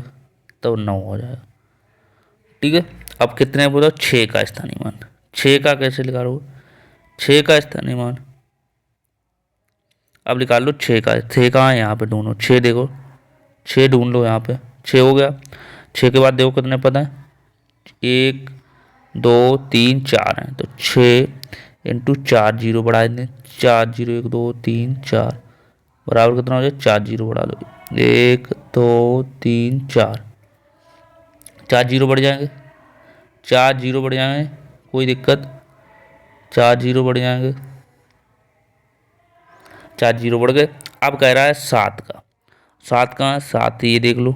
तो 9 हो जाएगा। ठीक है, अब कितने बताओ? 6 का स्थानीय मान। 6 का कैसे निकालोगे? 6 का स्थानीय मान अब निकाल लो। 6 का, 6 कहाँ है? यहाँ पे ढूंढो 6, देखो 6 ढूंढ लो यहाँ पे। 6 हो गया। 6 के बाद देखो कितने पद हैं, 1 2 3 4 हैं, तो 6 इंटू 4 जीरो बढ़ा दें, 4 0 1 2 3 4 बराबर कितना हो जाए? 4 जीरो बढ़ा लो, 1 2 3 4, 4 जीरो बढ़ जाएंगे, 4 जीरो बढ़ जाएंगे, कोई दिक्कत? 4 जीरो बढ़ जाएंगे, 4 जीरो बढ़ गए। अब कह रहा है 7 का। 7 कहाँ है? 7 ये देख लो,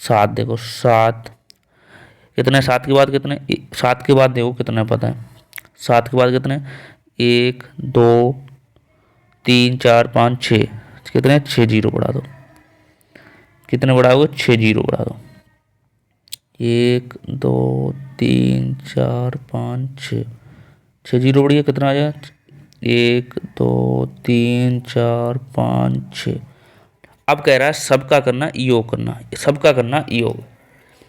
7 देखो, 7 कितने? 7 के बाद कितने? 7 के बाद देखो कितने पता है? 7 के बाद कितने? 1 2 3 4 5 6, कितने? 6 जीरो बढ़ा दो। कितने बढ़ाओगे? 6 जीरो बढ़ा दो। 1 2 3 4 5 6, 6 जीरो बढ़िया, कितना आ जाए? 1 2 3 4 5 6। अब कह रहा है सबका करना योग करना, सबका करना योग।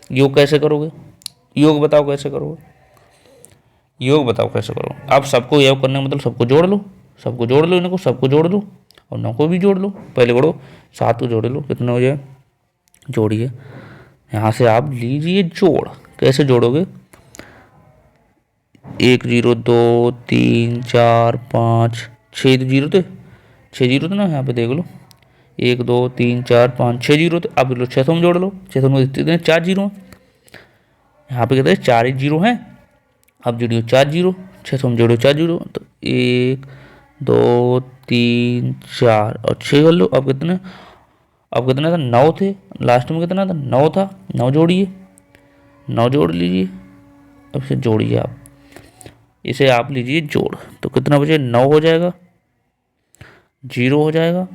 योग कैसे करोगे? योग बताओ कैसे करोगे? योग बताओ कैसे करो? अब सबको योग करने का मतलब सबको जोड़ लो, सबको जोड़ लो, इनको सबको जोड़ लो और 9 को भी जोड़ लो। पहले बढ़ो 7 को जोड़ लो, कितना हो जाए? जोड़िए, यहाँ से आप लीजिए जोड़। कैसे जोड़ोगे? 1 0 2 3 4 5 6 जीरो थे, 6 जीरो थे ना, यहाँ पे देख लो 1 2 3 4 5 6 जीरो थे। अब लो 6 में जोड़ लो, 6 में कितने? 4 जीरो हैं, यहाँ पे कहते हैं 4 ही जीरो हैं। अब जोड़ियो 4 जीरो, 6 में जोड़ो 4 जीरो, तो 1 2 3 4 और 6 कर लो। अब कितने? अब कितना था? 9 थे, लास्ट में कितना था? 9 था, 9 जोड़िए, 9 जोड़ लीजिए। अब इसे जोड़िए आप, इसे आप लीजिए जोड़, तो कितना बचे? 9 हो जाएगा, 0 हो जाएगा,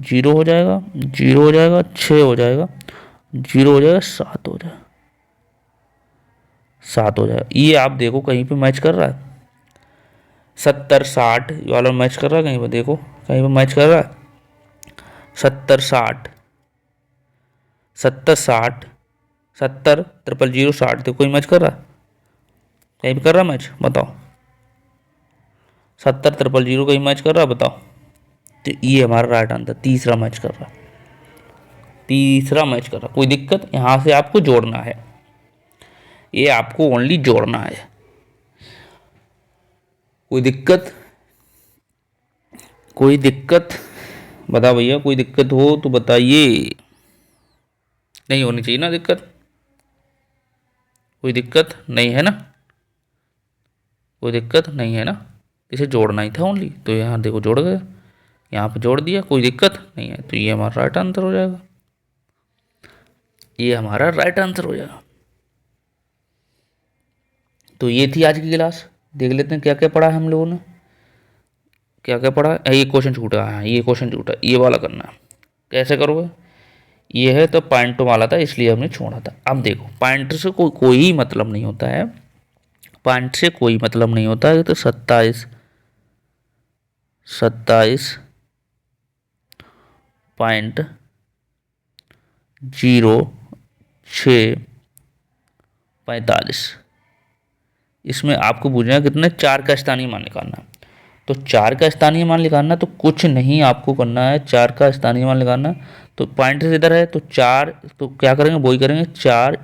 0 हो जाएगा, 0 हो जाएगा, 6 हो जाएगा, 0 हो जाएगा, 7 हो जाएगा, 7 हो जाएगा। ये आप देखो कहीं पे मैच कर रहा है? 70 60 वाला मैच कर रहा है कहीं पे? देखो कहीं पे मैच कर रहा है? 70 60, 70 60, 70 ट्रिपल 0 60, तो कोई मैच कर रहा है? कहीं पे कर रहा मैच? बताओ। 70 ट्रिपल 0 कहीं मैच कर रहा है? बताओ। तो ये हमारा राइट आंसर, तीसरा मैच कर रहा, तीसरा मैच कर रहा। कोई दिक्कत? यहाँ से आपको जोड़ना है, ये आपको ओनली जोड़ना है। कोई दिक्कत? कोई दिक्कत? बता भैया, कोई दिक्कत हो तो बताइए। नहीं होनी चाहिए ना दिक्कत? कोई दिक्कत नहीं है ना? कोई दिक्कत नहीं है ना? इसे जोड़ना ही था ओनली, तो यहाँ देखो जोड़ गया, यहाँ पे जोड़ दिया, कोई दिक्कत नहीं है, तो ये हमारा राइट आंसर हो जाएगा, ये हमारा राइट आंसर हो जाएगा। तो ये थी आज की क्लास। देख लेते हैं क्या क्या पढ़ा है हम लोगों ने, क्या क्या पढ़ा है। ये क्वेश्चन छूटा है, ये क्वेश्चन छूटा, ये वाला करना है। कैसे करोगे? ये है तो पॉइंटों वाला था इसलिए हमने छोड़ा था। अब देखो पॉइंट से कोई मतलब नहीं होता है, पॉइंट से कोई मतलब नहीं होता है। तो 27 पॉइंट 0645, इसमें आपको पूछना है कितने? 4 का स्थानीय मान निकालना है। तो 4 का स्थानीय मान निकालना, तो कुछ नहीं आपको करना है, 4 का स्थानीय मान निकालना। तो पॉइंट से इधर है तो 4, तो क्या करेंगे? वही करेंगे, 4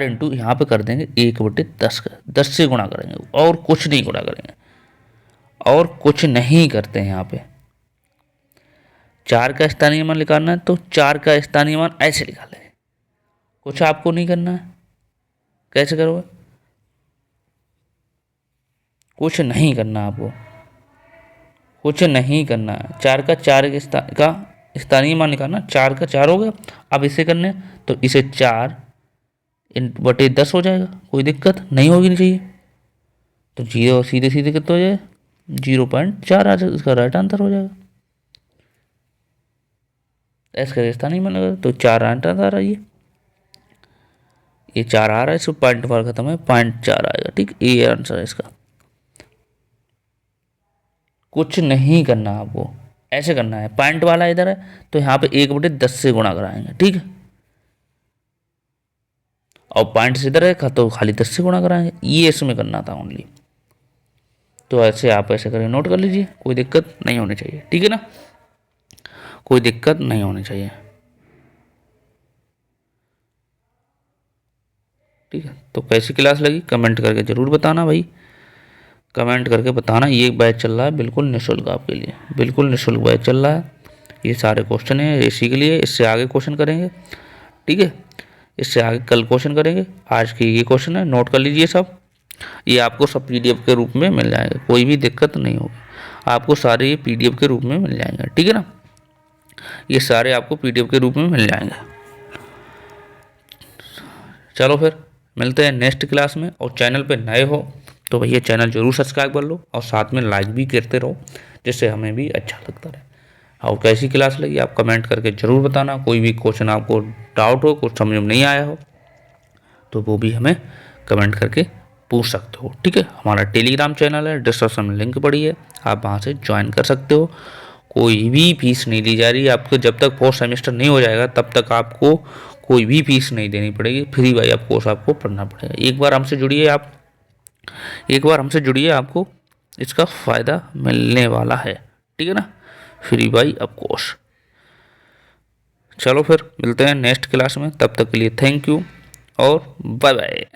इंटू यहाँ पे कर देंगे 1/10 का, 10 से गुणा करेंगे और कुछ नहीं गुणा करेंगे, और कुछ नहीं करते हैं यहाँ पे। 4 का स्थानीय मान निकालना है तो 4 का स्थानीय मान ऐसे निकालेंगे, कुछ आपको नहीं करना है। कैसे करोगे? कुछ नहीं करना आपको, कुछ नहीं करना है। 4 का स्थानीय मान निकालना, 4 का 4 हो गया। अब इसे करने तो इसे 4/10 हो जाएगा, कोई दिक्कत नहीं होगी, नहीं चाहिए। तो 0 सीधे सीधे कितना हो जाए? 0.4 आ जाएगा, इसका राइट आंसर हो जाएगा। इसका स्थानीय मान लगा तो 4 राइट आंसर आ रहा है। ये 4 आ रहा है, इसमें पॉइंट पर खत्म है, 0.4 आएगा। ठीक, ये आंसर है इसका। कुछ नहीं करना आपको, ऐसे करना है। पॉइंट वाला इधर है तो यहाँ पे 1/10 से गुणा कराएंगे, ठीक है। और पॉइंट से इधर है तो खाली 10 से गुणा कराएंगे, ये इसमें करना था ओनली। तो ऐसे आप ऐसे करें, नोट कर लीजिए, कोई दिक्कत नहीं होनी चाहिए, ठीक है ना? कोई दिक्कत नहीं होनी चाहिए, ठीक है। तो कैसी क्लास लगी कमेंट करके ज़रूर बताना भाई, कमेंट करके बताना। ये बैच चल रहा है बिल्कुल निःशुल्क आपके लिए, बिल्कुल निःशुल्क बैच चल रहा है। ये सारे क्वेश्चन हैं इसी के लिए, इससे आगे क्वेश्चन करेंगे, ठीक है। इससे आगे कल क्वेश्चन करेंगे, आज की ये क्वेश्चन है, नोट कर लीजिए सब। ये आपको सब PDF के रूप में मिल जाएगा, कोई भी दिक्कत नहीं होगी, आपको सारे ये PDF के रूप में मिल जाएंगे, ठीक है ना। ये सारे आपको PDF के रूप में मिल जाएंगे। चलो फिर मिलते हैं नेक्स्ट क्लास में। और चैनल पे नए हो तो भैया चैनल जरूर सब्सक्राइब कर लो और साथ में लाइक भी करते रहो, जिससे हमें भी अच्छा लगता रहे। और कैसी क्लास लगी आप कमेंट करके ज़रूर बताना। कोई भी क्वेश्चन आपको डाउट हो, कुछ समझ में नहीं आया हो, तो वो भी हमें कमेंट करके पूछ सकते हो। ठीक है, हमारा टेलीग्राम चैनल है, डिस्क्रिप्शन में लिंक पड़ी है, आप वहाँ से ज्वाइन कर सकते हो। कोई भी फीस नहीं ली जा रही है आपको। जब तक फोर्थ सेमेस्टर नहीं हो जाएगा तब तक आपको कोई भी फीस नहीं देनी पड़ेगी, फ्री बाई ऑफ कोर्स आपको पढ़ना पड़ेगा। एक बार हमसे जुड़िए, आपको इसका फ़ायदा मिलने वाला है। ठीक है ना, फ्री बाई ऑफ कोर्स। चलो फिर मिलते हैं नेक्स्ट क्लास में, तब तक के लिए थैंक यू और बाय बाय।